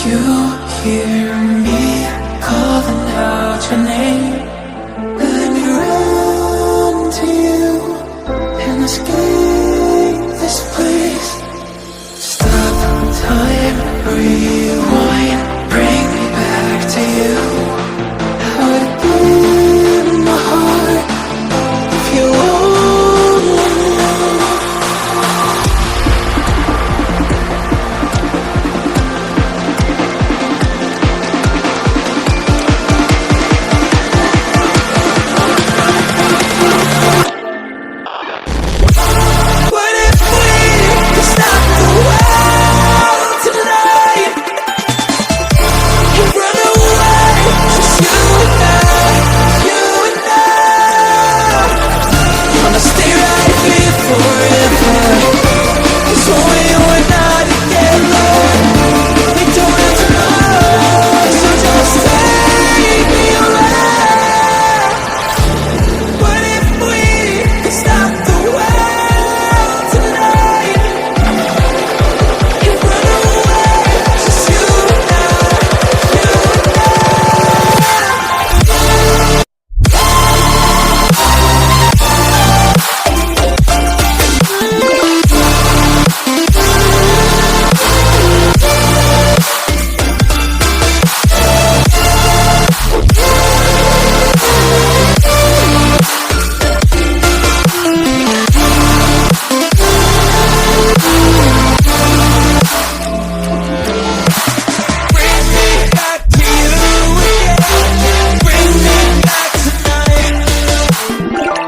you hear me calling out your name? Let me run to you and escape this place. Stop time, rewind, bring me back to you. How to give my heart if you only knew. What if we could stop the world tonight and run away, just you and I, you and I? Wanna stay right here forever, 'cause when we were not together, we don't have tomorrow, so just take me away. What if we could stop the world tonight and run away, just you and I, you and I? Bring me back to you again. Bring me back tonight.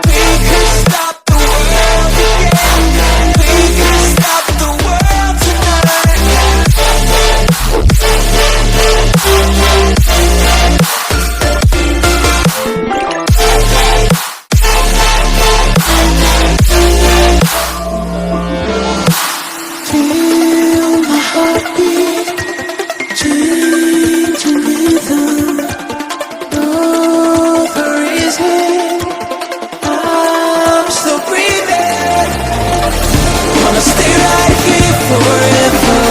We could stop the world again. We could stop the world tonight. Feel my heartbeat, changing rhythm. Know the reason I'm still breathing. Wanna stay right here forever,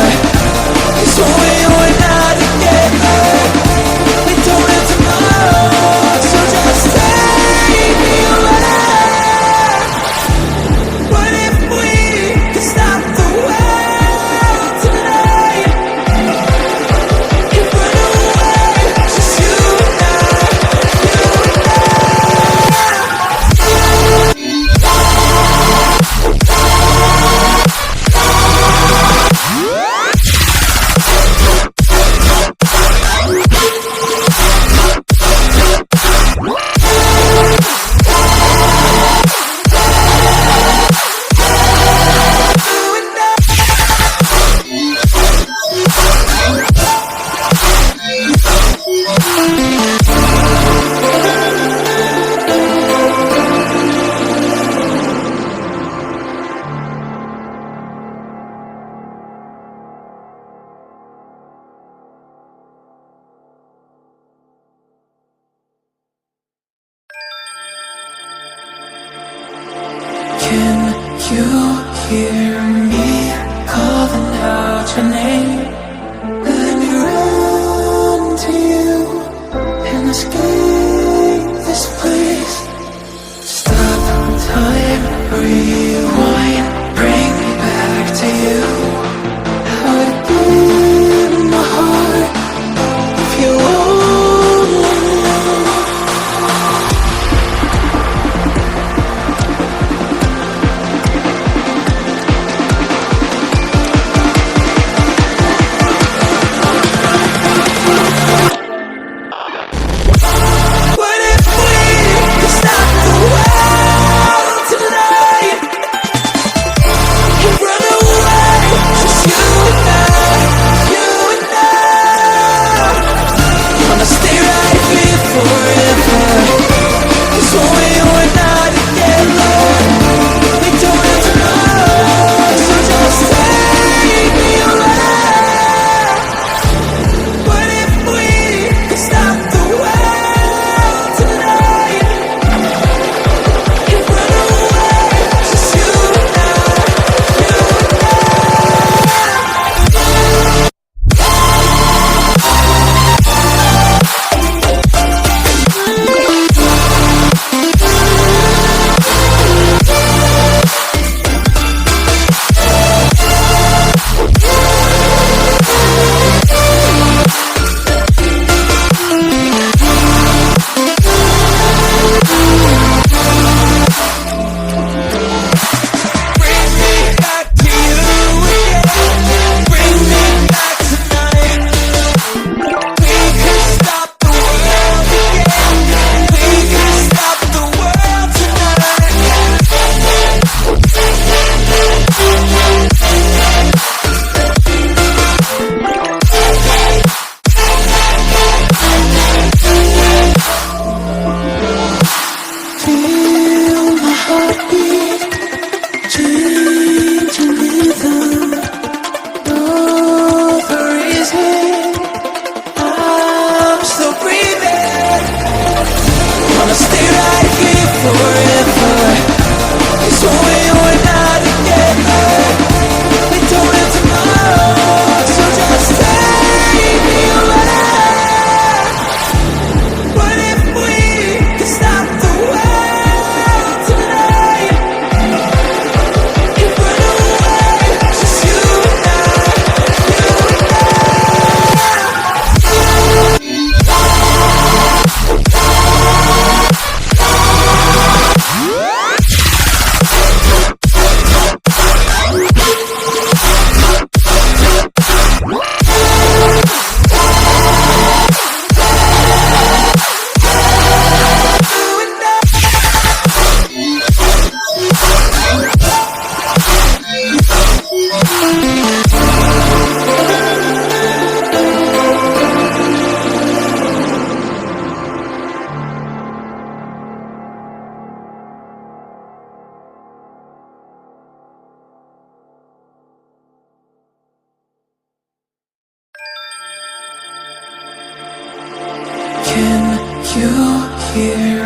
'cause when we were not together, we don't have tomorrow, so just take me away. What if we could stop the world tonight and run away, just you and I, you and I? Can you hear me calling out your name? Let me run to you and escape this place. Stop time, rewind, bring me back to you. How to give my heart if you only knew. Can you hear